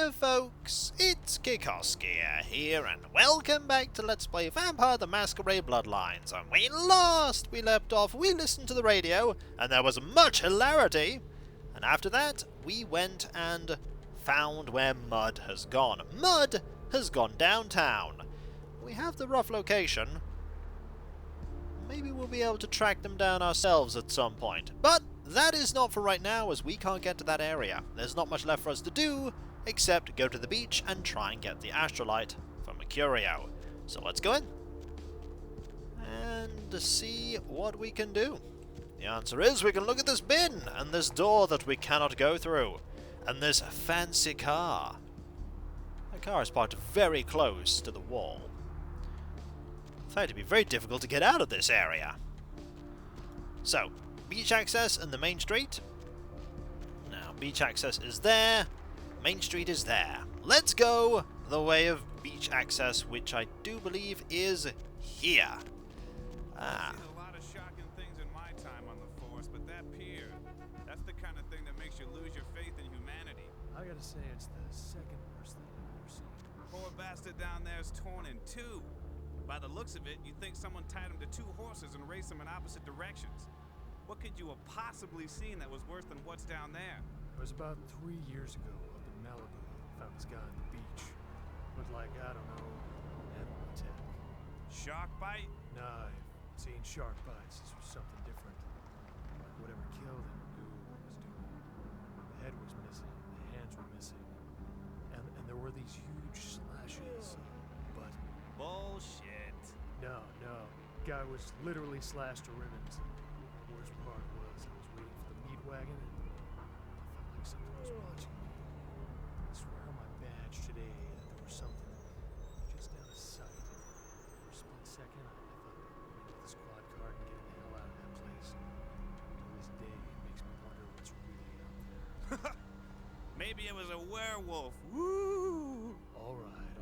there folks, it's Kikoskia here and welcome back to Let's Play Vampire the Masquerade Bloodlines. And when last we left off, we listened to the radio and there was much hilarity. And after that, we went and found where Mud has gone. Mud has gone downtown. We have the rough location. Maybe we'll be able to track them down ourselves at some point. But that is not for right now, as we can't get to that area. There's not much left for us to do, except go to the beach and try and get the Astrolite from Mercurio. So let's go in and see what we can do. The answer is we can look at this bin, and this door that we cannot go through, and this fancy car. The car is parked very close to the wall. I find it to be very difficult to get out of this area. So, beach access and the main street. Now, beach access is there, main street is there. Let's go the way of beach access, which I do believe is here. I've seen a lot of shocking things in my time on the force, but that pier, that's the kind of thing that makes you lose your faith in humanity. I gotta say, it's the second worst thing I've ever seen. Poor bastard down there is torn in two. By the looks of it, you'd think someone tied him to two horses and raced them in opposite directions. What could you have possibly seen that was worse than what's down there? It was about 3 years ago up in Malibu. Found this guy on the beach. Looked like, I don't know, animal attack. Shark bite? Nah, I've seen shark bites. This was something different. Like whatever killed him knew what it was doing. The head was missing, the hands were missing. And there were these huge slashes. But Bullshit. no. Guy was literally slashed to ribbons. The worst part was I was waiting for the meat wagon and I felt like something was watching me. I swear on my badge today that there was something just out of sight. For a split second, I thought I'd get the squad car and get the hell out of that place. To this day, it makes me wonder what's really out there. Maybe it was a werewolf. Woo! All right.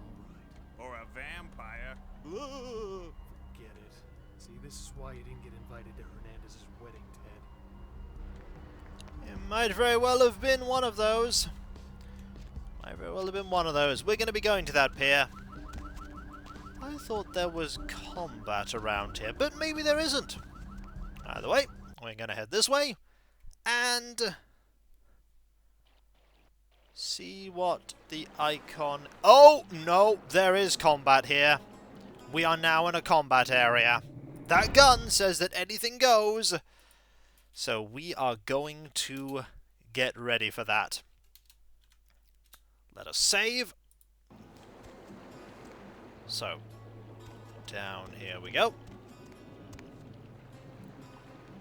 Or a vampire. Ugh. Forget it. See, this is why you didn't get invited to Hernandez's wedding, Ted. It might very well have been one of those. We're going to be going to that pier. I thought there was combat around here, but maybe there isn't. Either way, we're going to head this way and see what the icon... Oh, no, there is combat here. We are now in a combat area. That gun says that anything goes. So we are going to get ready for that. Let us save. So, down here we go.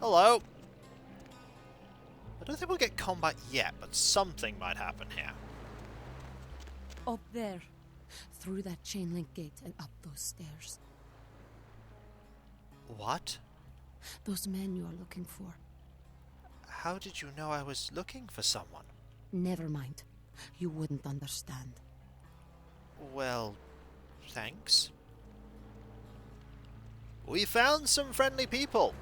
Hello. I don't think we'll get combat yet, but something might happen here. Up there. Through that chain link gate and up those stairs. What? Those men you are looking for. How did you know I was looking for someone? Never mind. You wouldn't understand. Well, thanks. We found some friendly people.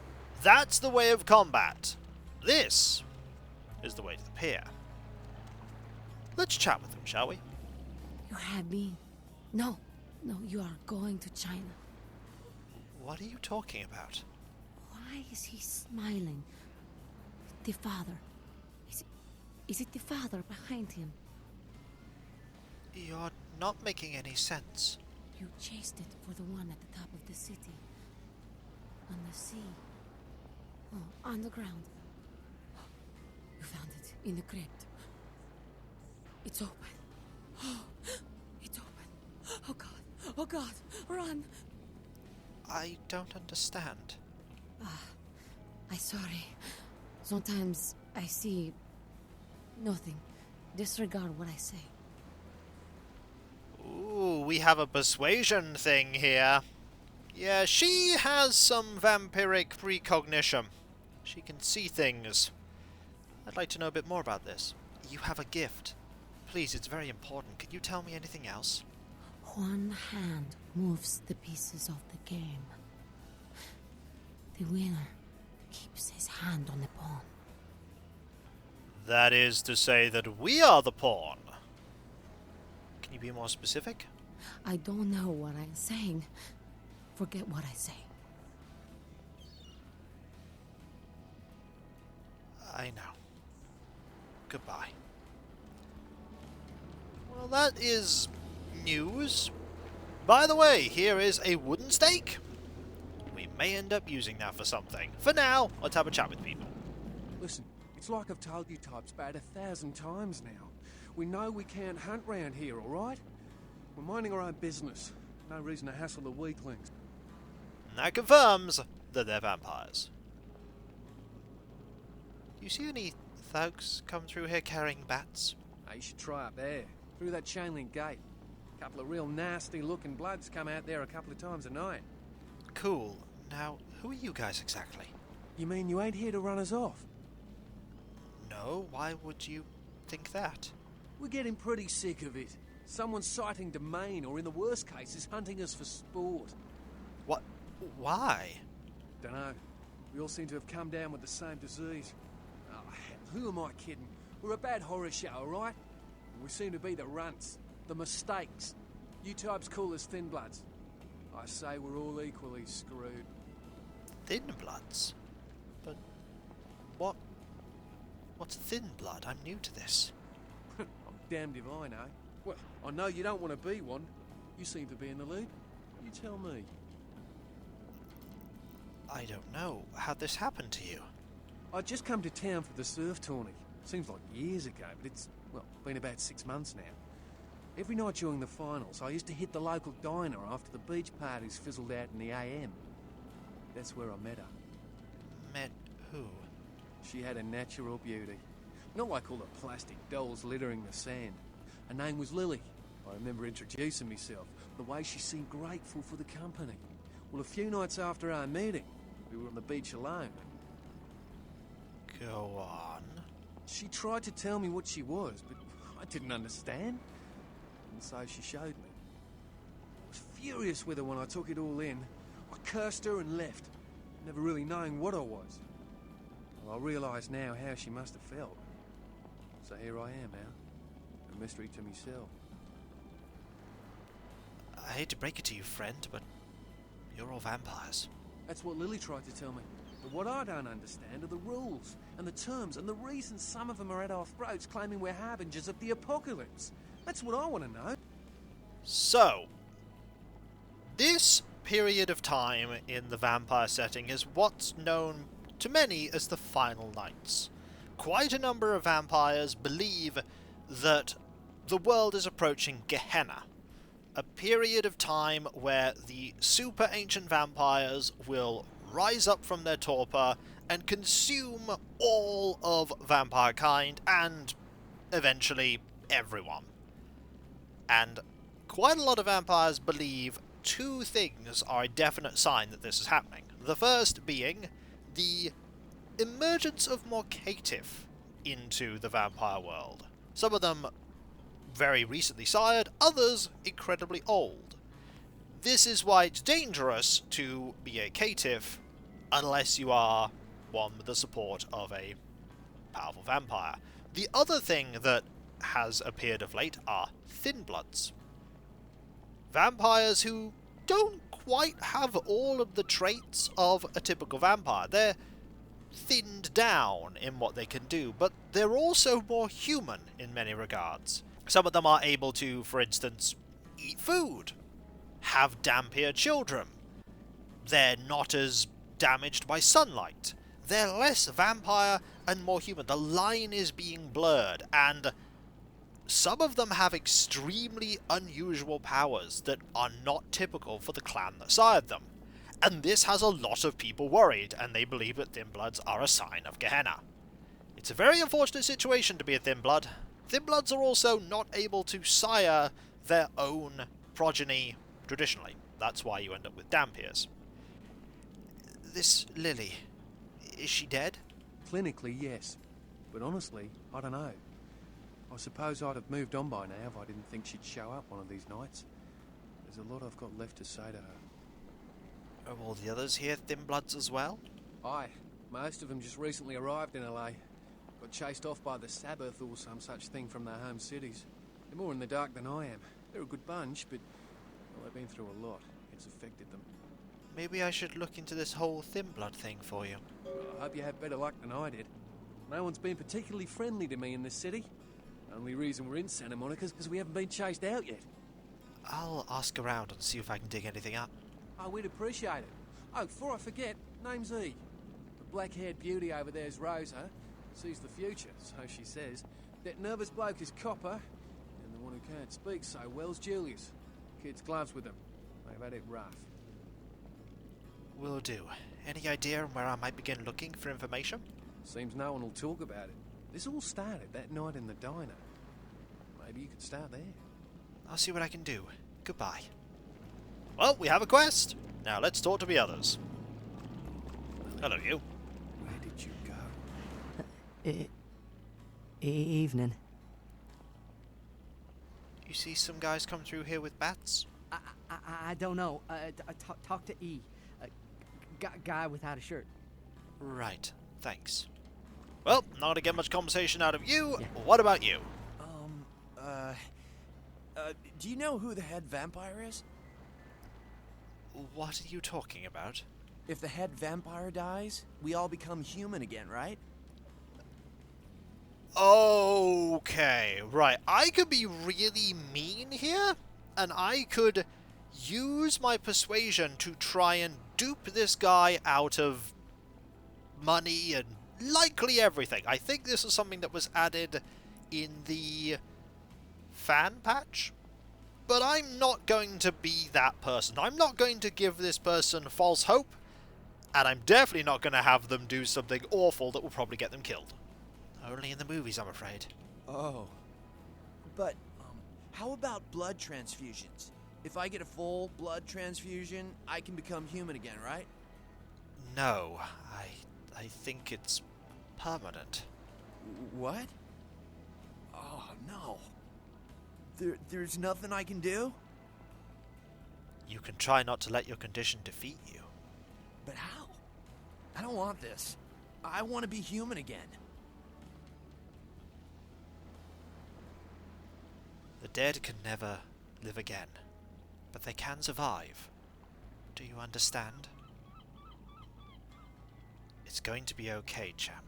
That's the way of combat. This is the way to the pier. Let's chat with them, shall we? You have me. No, you are going to China. What are you talking about? Why is he smiling? The father. Is it the father behind him? You're not making any sense. You chased it for the one at the top of the city. On the sea. Oh, on the ground. You found it in the crypt. It's open. It's open. Oh God, run. I don't understand. I'm sorry. Sometimes I see nothing. Disregard what I say. Ooh, we have a persuasion thing here. Yeah, she has some vampiric precognition. She can see things. I'd like to know a bit more about this. You have a gift. Please, it's very important. Can you tell me anything else? One hand moves the pieces of the game. The winner keeps his hand on the pawn. That is to say that we are the pawn. be more specific? I don't know what I'm saying. Forget what I say. I know. Goodbye. Well, that is news. By the way, here is a wooden stake. We may end up using that for something. For now, let's have a chat with people. Listen, it's like I've told you types about 1,000 times now. We know we can't hunt round here, alright? We're minding our own business. No reason to hassle the weaklings. And that confirms that they're vampires. Do you see any thugs come through here carrying bats? Hey, you should try up there, through that chain link gate. A couple of real nasty looking bloods come out there a couple of times a night. Cool. Now, who are you guys exactly? You mean you ain't here to run us off? No, why would you think that? We're getting pretty sick of it. Someone's sighting domain, or in the worst cases, hunting us for sport. What? Why? Dunno. We all seem to have come down with the same disease. Oh, hell, who am I kidding? We're a bad horror show, alright? We seem to be the runts, the mistakes. You types call us thin bloods. I say we're all equally screwed. Thin bloods? But what's thin blood? I'm new to this. I'm damned if I know. Well, I know you don't want to be one. You seem to be in the lead. You tell me. I don't know. How'd this happen to you? I'd just come to town for the surf tourney. Seems like years ago, but it's, well, been about 6 months now. Every night during the finals, I used to hit the local diner after the beach parties fizzled out in the AM. That's where I met her. Met who? She had a natural beauty. Not like all the plastic dolls littering the sand. Her name was Lily. I remember introducing myself, the way she seemed grateful for the company. Well, a few nights after our meeting, we were on the beach alone. Go on. She tried to tell me what she was, but I didn't understand. And so she showed me. I was furious with her when I took it all in. I cursed her and left, never really knowing what I was. Well, I realise now how she must have felt. So here I am now, a mystery to myself. I hate to break it to you, friend, but you're all vampires. That's what Lily tried to tell me. But what I don't understand are the rules, and the terms, and the reasons some of them are at our throats claiming we're harbingers of the apocalypse. That's what I want to know. So, this period of time in the vampire setting is what's known to many as the Final Nights. Quite a number of vampires believe that the world is approaching Gehenna, a period of time where the super ancient vampires will rise up from their torpor and consume all of vampire kind and eventually everyone. And quite a lot of vampires believe two things are a definite sign that this is happening. The first being the emergence of more caitiff into the vampire world. Some of them very recently sired, others incredibly old. This is why it's dangerous to be a caitiff unless you are one with the support of a powerful vampire. The other thing that has appeared of late are thin bloods. Vampires who don't quite have all of the traits of a typical vampire. They're thinned down in what they can do, but they're also more human in many regards. Some of them are able to, for instance, eat food, have dampier children. They're not as damaged by sunlight. They're less vampire and more human. The line is being blurred, and some of them have extremely unusual powers that are not typical for the clan that sired them. And this has a lot of people worried, and they believe that thin bloods are a sign of Gehenna. It's a very unfortunate situation to be a thin blood. Thin bloods are also not able to sire their own progeny traditionally. That's why you end up with dampiers. This Lily, is she dead? Clinically, yes. But honestly, I don't know. I suppose I'd have moved on by now if I didn't think she'd show up one of these nights. There's a lot I've got left to say to her. Are all the others here thin bloods as well? Aye. Most of them just recently arrived in LA. Got chased off by the Sabbath or some such thing from their home cities. They're more in the dark than I am. They're a good bunch, but well, they've been through a lot. It's affected them. Maybe I should look into this whole thin blood thing for you. Well, I hope you have better luck than I did. No one's been particularly friendly to me in this city. Only reason we're in Santa Monica is because we haven't been chased out yet. I'll ask around and see if I can dig anything up. Oh, we'd appreciate it. Oh, before I forget, name's E. The black-haired beauty over there's Rosa. Sees the future, so she says. That nervous bloke is Copper, and the one who can't speak so well's Julius. Kids gloves with them. They've had it rough. Will do. Any idea on where I might begin looking for information? Seems no one will talk about it. This all started that night in the diner. Maybe you could start there. I'll see what I can do. Goodbye. Well, we have a quest. Now let's talk to the others. Hello, you. Where did you go? Evening. You see some guys come through here with bats? I don't know. Talk to E. Guy without a shirt. Right. Thanks. Well, not gonna get much conversation out of you. Yeah. What about you? Do you know who the head vampire is? What are you talking about? If the head vampire dies, we all become human again, right? Okay, right. I could be really mean here, and I could use my persuasion to try and dupe this guy out of money and likely everything. I think this is something that was added in the fan patch, but I'm not going to be that person. I'm not going to give this person false hope, and I'm definitely not going to have them do something awful that will probably get them killed. Only in the movies, I'm afraid. Oh. But, how about blood transfusions? If I get a full blood transfusion, I can become human again, right? No, I think it's permanent. What? Oh, no. There's nothing I can do? You can try not to let your condition defeat you. But how? I don't want this. I want to be human again. The dead can never live again, but they can survive. Do you understand? It's going to be okay, champ.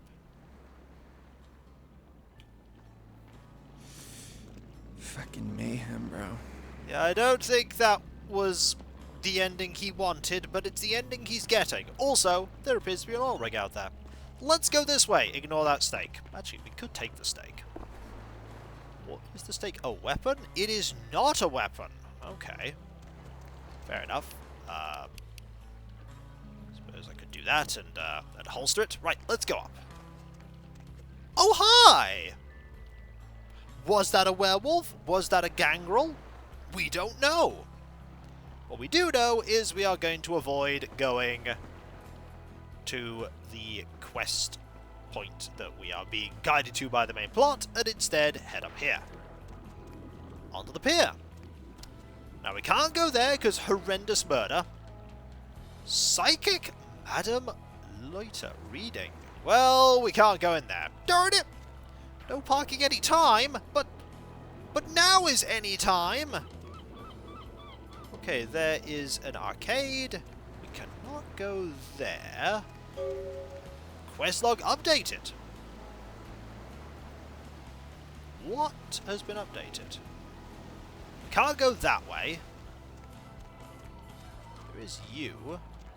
Fucking mayhem, bro. Yeah, I don't think that was the ending he wanted, but it's the ending he's getting. Also, there appears to be an oil rig out there. Let's go this way. Ignore that stake. Actually, we could take the stake. What is the stake? A weapon? It is not a weapon. Okay. Fair enough. Suppose I could do that and holster it. Right, let's go up. Oh, hi! Was that a werewolf? Was that a gangrel? We don't know. What we do know is we are going to avoid going to the quest point that we are being guided to by the main plot, and instead head up here. Onto the pier. Now we can't go there because horrendous murder. Psychic Madam Loiter reading. Well, we can't go in there. Darn it! No parking any time, but now is any time. Okay, there is an arcade. We cannot go there. Quest log updated. What has been updated? Can't go that way. There is you,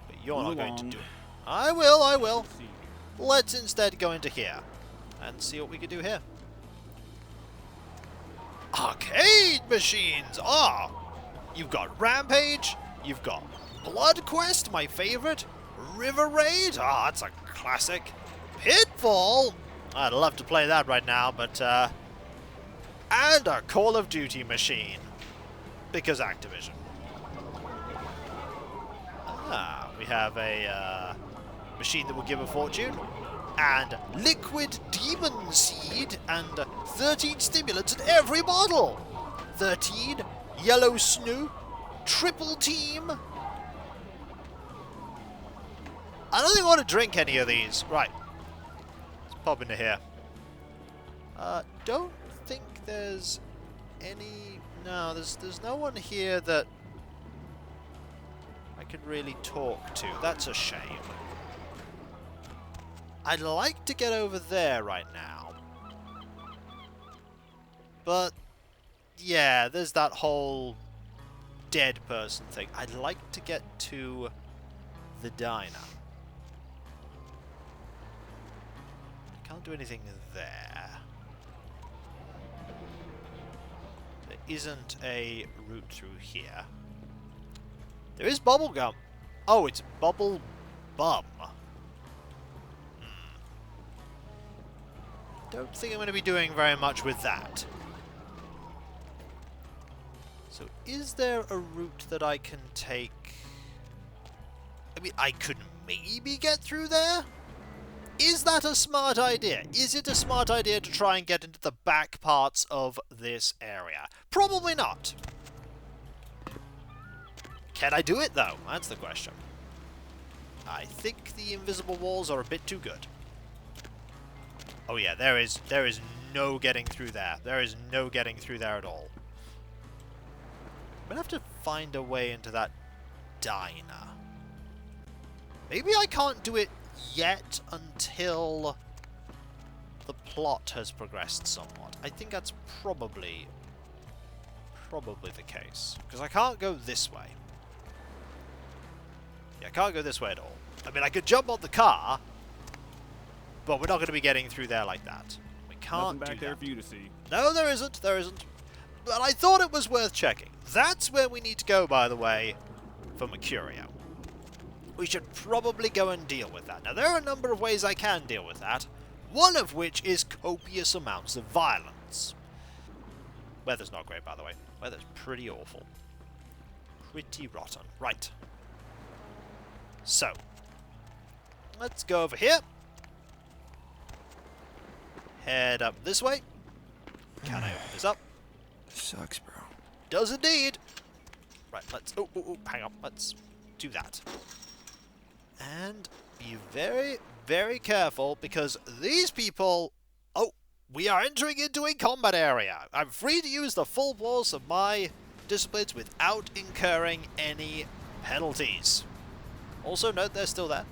but you're not going to do it. I will. Let's instead go into here and see what we can do here. Arcade machines! Ah! You've got Rampage, you've got Blood Quest, my favorite, River Raid, ah, that's a classic, Pitfall, I'd love to play that right now, but, and a Call of Duty machine, because Activision. Ah, we have a, machine that will give a fortune, and liquid demon seed, and 13 stimulants in every bottle. 13 yellow snoop, triple team. I don't think I want to drink any of these. Right, let's pop into here. Don't think there's any No, there's no one here that I can really talk to. That's a shame. I'd like to get over there right now. But, yeah, there's that whole dead person thing. I'd like to get to the diner. Can't do anything there. There isn't a route through here. There is bubblegum. Oh, it's bubble bum. Don't think I'm going to be doing very much with that. So, is there a route that I can take? I mean, I could maybe get through there? Is that a smart idea? Is it a smart idea to try and get into the back parts of this area? Probably not. Can I do it, though? That's the question. I think the invisible walls are a bit too good. Oh yeah, there is no getting through there. There is no getting through there at all. I'm gonna have to find a way into that diner. Maybe I can't do it yet until the plot has progressed somewhat. I think that's probably the case. Because I can't go this way. Yeah, I can't go this way at all. I mean, I could jump on the car, but we're not going to be getting through there like that. We can't Nothing back do there that. for you to see. No, there isn't. There isn't. But I thought it was worth checking. That's where we need to go, by the way, for Mercurio. We should probably go and deal with that. Now, there are a number of ways I can deal with that, one of which is copious amounts of violence. Weather's not great, by the way. Weather's pretty awful. Pretty rotten. Right. So, let's go over here. Head up this way. Can I open this up? Sucks, bro. Does indeed. Right, let's... Oh, hang on. Let's do that. And be very, very careful, because these people... Oh, we are entering into a combat area. I'm free to use the full force of my disciplines without incurring any penalties. Also note they're still there.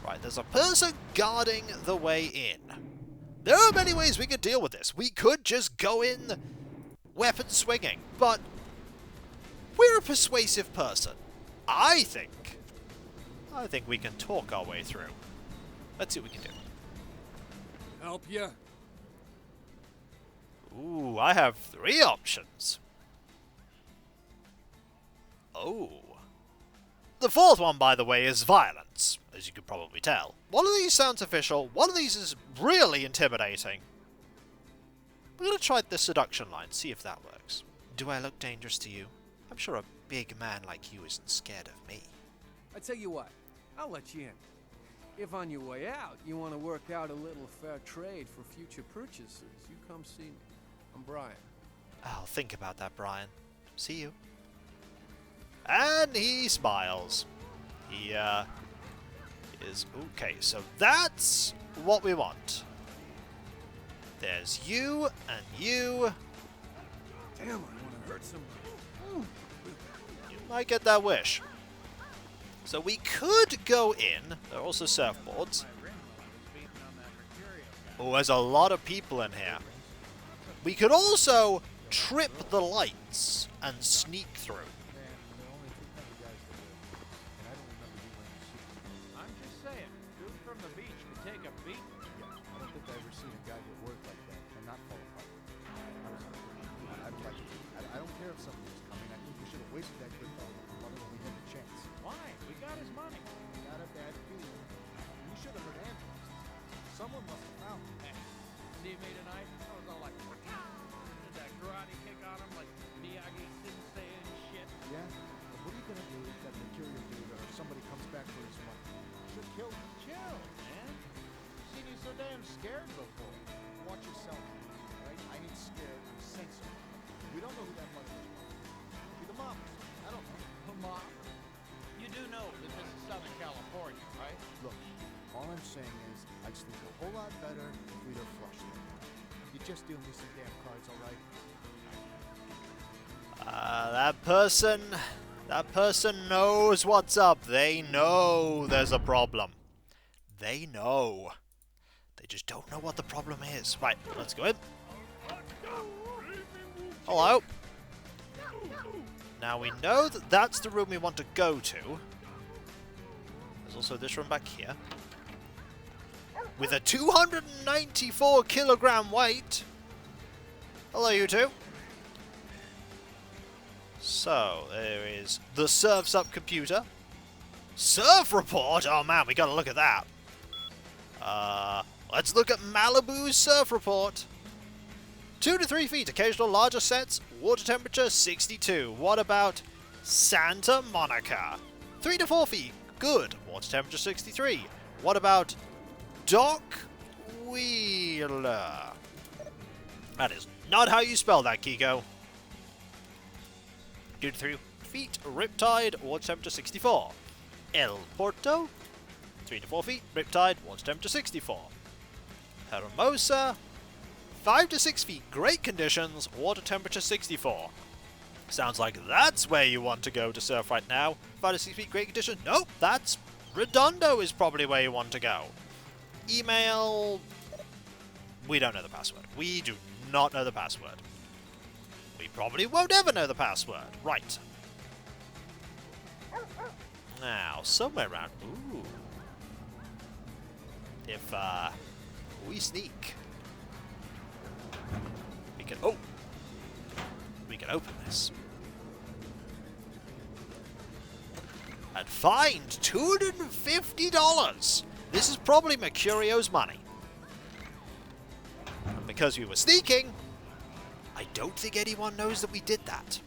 Right, there's a person guarding the way in. There are many ways we could deal with this. We could just go in weapon swinging, but we're a persuasive person. I think we can talk our way through. Let's see what we can do. Help ya? Ooh, I have 3 options. Oh. The 4th one, by the way, is violence, as you could probably tell. One of these sounds official, one of these is really intimidating. We're going to try the seduction line, see if that works. Do I look dangerous to you? I'm sure a big man like you isn't scared of me. I tell you what, I'll let you in. If on your way out you want to work out a little fair trade for future purchases, you come see me. I'm Brian. I'll think about that, Brian. See you. And he smiles. He, is... Okay, so that's what we want. There's you and you. Damn, I want to hurt somebody. You might get that wish. So we could go in. There are also surfboards. Oh, there's a lot of people in here. We could also trip the lights and sneak through. I'm just saying, dude from the beach could take a beat. Yeah, I don't think I've ever seen a guy get work like that and not fall apart. I don't care if somebody was coming. I think we should have wasted that good fellow when we had the chance. Why? We got his money. I got a bad feeling. We should have heard ambulance. Someone must have found him. Hey, see me tonight? I was all like, did that karate kick on him like Miyagi Sensei and shit? Yeah? But what are you gonna do if that Mercurio dude or somebody comes back for his money? Should kill him. Chill, man. Seen you so damn scared before. Watch yourself, right? I ain't scared. I'm sensible. We don't know who that mother is. Be the mom. I don't know. The mom. You do know that this is Southern California, right? Look, all I'm saying is I'd sleep a whole lot better if we'd have flushed it. You just deal me some damn cards, all right? person knows what's up. They know there's a problem. They know. They just don't know what the problem is. Right, let's go in. Hello. Now we know that that's the room we want to go to. There's also this room back here. With a 294 kilogram weight. Hello, you two. So, there is the Surf's Up computer. Surf report? Oh man, we gotta look at that. Let's look at Malibu's surf report. 2 to 3 feet, occasional larger sets, water temperature 62. What about Santa Monica? 3 to 4 feet, good, water temperature 63. What about Dock Wheeler? That is not how you spell that, Kiko. 2 to 3 feet, Riptide, water temperature 64. El Porto, 3 to 4 feet, Riptide, water temperature 64. Hermosa, 5 to 6 feet, great conditions, water temperature 64. Sounds like that's where you want to go to surf right now. 5 to 6 feet, great condition. Nope, that's Redondo is probably where you want to go. Email, we don't know the password. We do not know the password. We probably won't ever know the password. Right. Now, somewhere around... Ooh. If, we sneak... We can... Oh! We can open this. And find $250! This is probably Mercurio's money. And because we were sneaking, I don't think anyone knows that we did that.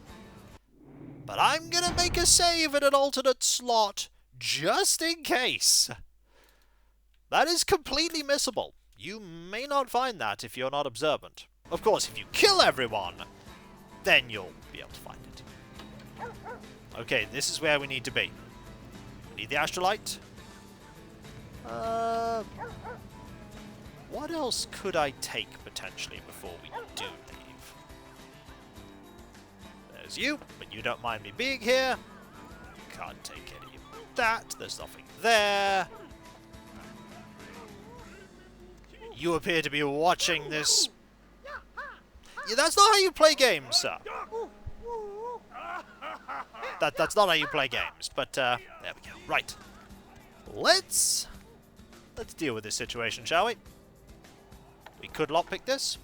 But I'm gonna make a save in an alternate slot, just in case. That is completely missable. You may not find that if you're not observant. Of course, if you kill everyone, then you'll be able to find it. Okay, this is where we need to be. We need the Astrolite. What else could I take, potentially, before we do leave? There's you, but you don't mind me being here. Can't take any of that. There's nothing there. You appear to be watching this. Yeah, that's not how you play games, sir. That's not how you play games, but, there we go. Right. Let's deal with this situation, shall we? We could lockpick this.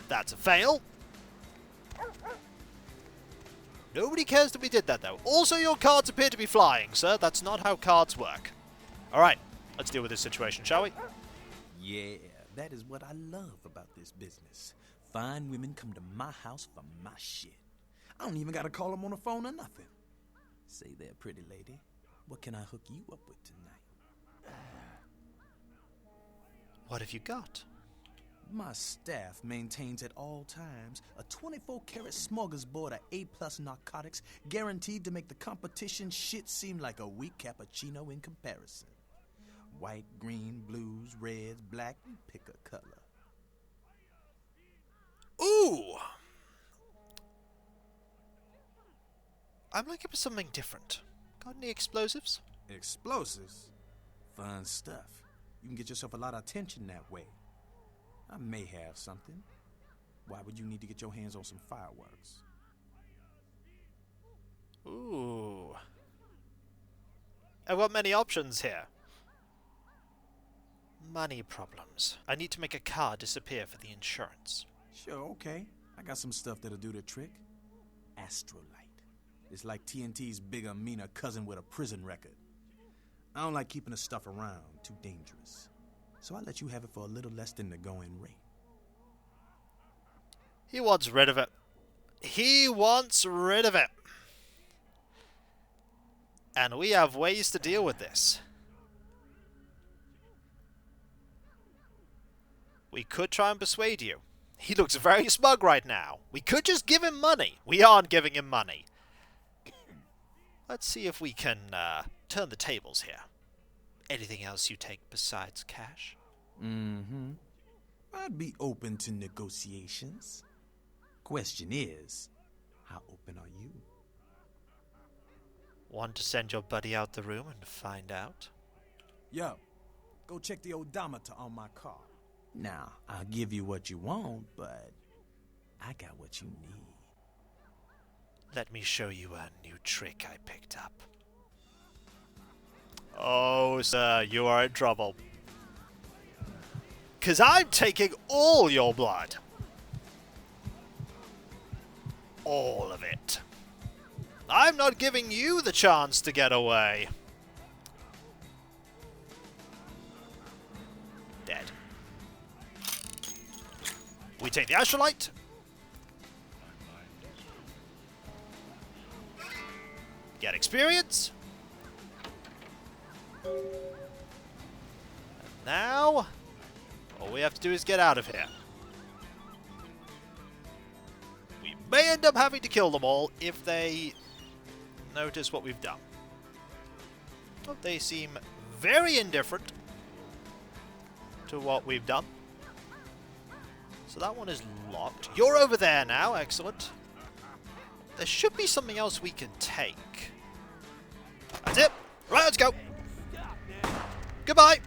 That's a fail. Nobody cares that we did that, though. Also, your cards appear to be flying, sir. That's not how cards work. Alright, let's deal with this situation, shall we? Yeah, that is what I love about this business. Fine women come to my house for my shit. I don't even gotta call them on the phone or nothing. Say there, pretty lady, what can I hook you up with tonight? What have you got? My staff maintains at all times a 24-karat smorgasbord of A-plus narcotics guaranteed to make the competition shit seem like a weak cappuccino in comparison. White, green, blues, reds, black, pick a color. Ooh! I'm looking for something different. Got any explosives? Explosives? Fun stuff. You can get yourself a lot of attention that way. I may have something. Why would you need to get your hands on some fireworks? Ooh. I've got many options here. Money problems. I need to make a car disappear for the insurance. Sure, okay. I got some stuff that'll do the trick. Astrolite. It's like TNT's bigger, meaner cousin with a prison record. I don't like keeping the stuff around. Too dangerous. So I let you have it for a little less than the going rate. He wants rid of it. He wants rid of it. And we have ways to deal with this. We could try and persuade you. He looks very smug right now. We could just give him money. We aren't giving him money. Let's see if we can turn the tables here. Anything else you take besides cash? Mm-hmm. I'd be open to negotiations. Question is, how open are you? Want to send your buddy out the room and find out? Yo, go check the odometer on my car. Now, I'll give you what you want, but I got what you need. Let me show you a new trick I picked up. Oh, sir, you are in trouble. 'Cause I'm taking all your blood. All of it. I'm not giving you the chance to get away. Dead. We take the Astrolite. Get experience. And now, all we have to do is get out of here. We may end up having to kill them all if they notice what we've done. But they seem very indifferent to what we've done. So that one is locked. You're over there now, excellent. There should be something else we can take. That's it. Right, let's go. Goodbye.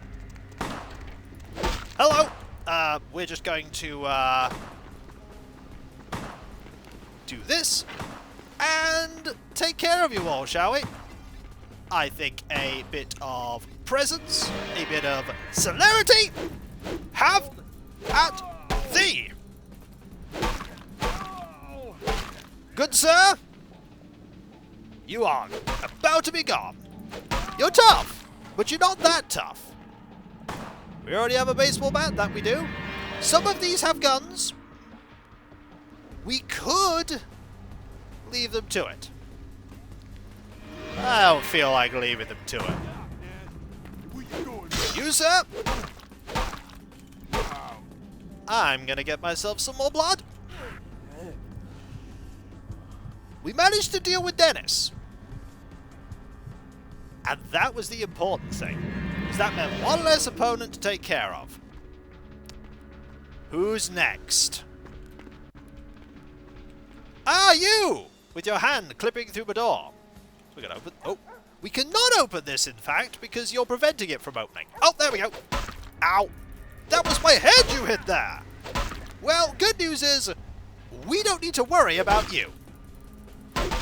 Hello. We're just going to do this and take care of you all, shall we? I think a bit of presence, a bit of celerity. Have at thee. Good sir, you are about to be gone. You're tough, but you're not that tough. We already have a baseball bat, that we do. Some of these have guns. We could leave them to it. I don't feel like leaving them to it. You, sir? I'm gonna get myself some more blood. We managed to deal with Dennis. And that was the important thing. Because that meant one less opponent to take care of. Who's next? Ah, you! With your hand clipping through the door. We're gonna open... Oh, we cannot open this, in fact, because you're preventing it from opening. Oh, there we go. Ow. That was my head you hit there. Well, good news is, we don't need to worry about you.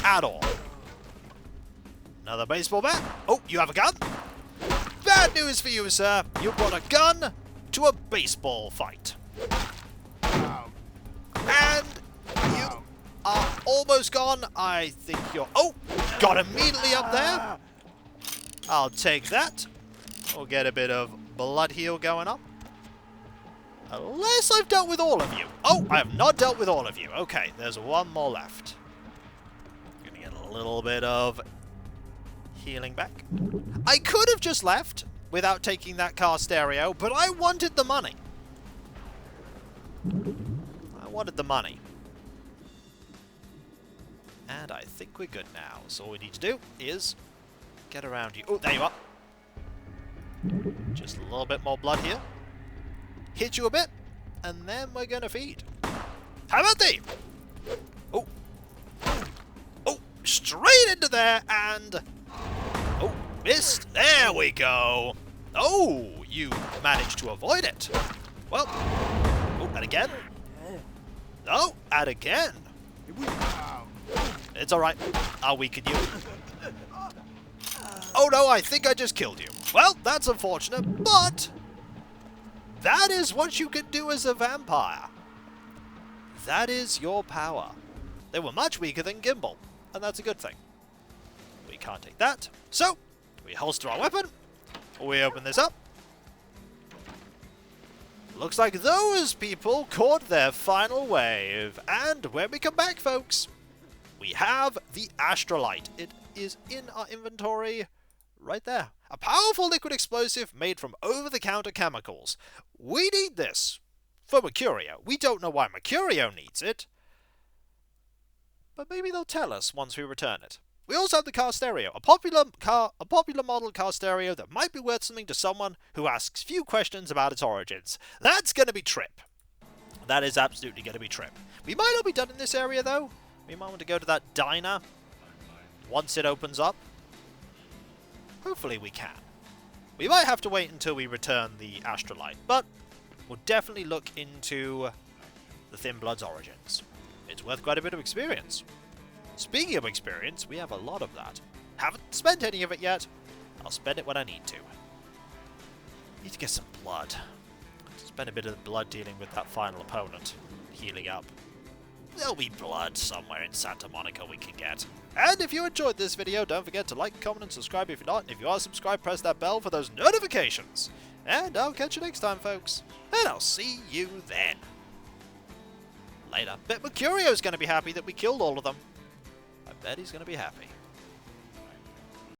At all. Another baseball bat. Oh, you have a gun? Bad news for you, sir. You brought a gun to a baseball fight. And you are almost gone. I think you're... Oh, got immediately up there. I'll take that. We'll get a bit of blood heal going on. Unless I've dealt with all of you. Oh, I have not dealt with all of you. Okay, there's one more left. Gonna get a little bit of healing back. I could have just left without taking that car stereo, but I wanted the money. I wanted the money. And I think we're good now. So all we need to do is get around you. Oh, there you are. Just a little bit more blood here. Hit you a bit, and then we're gonna feed. How about thee? Oh. Oh, straight into there, and... Oh, missed. There we go. Oh, you managed to avoid it. Well, oh, and again. Oh, and again. It's alright. I'll weaken you. Oh no, I think I just killed you. Well, that's unfortunate, but that is what you can do as a vampire. That is your power. They were much weaker than Gimbal, and that's a good thing. We can't take that. So, we holster our weapon. We open this up. Looks like those people caught their final wave. And when we come back, folks, we have the Astrolite. It is in our inventory right there. A powerful liquid explosive made from over-the-counter chemicals. We need this for Mercurio. We don't know why Mercurio needs it, but maybe they'll tell us once we return it. We also have the car stereo, a popular model car stereo that might be worth something to someone who asks few questions about its origins. That's going to be Trip. That is absolutely going to be Trip. We might not be done in this area, though. We might want to go to that diner once it opens up. Hopefully we can. We might have to wait until we return the Astrolite, but we'll definitely look into the Thin Blood's origins. It's worth quite a bit of experience. Speaking of experience, we have a lot of that. Haven't spent any of it yet. I'll spend it when I need to. Need to get some blood. Spend a bit of blood dealing with that final opponent. Healing up. There'll be blood somewhere in Santa Monica we can get. And if you enjoyed this video, don't forget to like, comment, and subscribe if you're not. If you are subscribed, press that bell for those notifications. And I'll catch you next time, folks. And I'll see you then. Later. Bet Mercurio's going to be happy that we killed all of them. I bet he's going to be happy.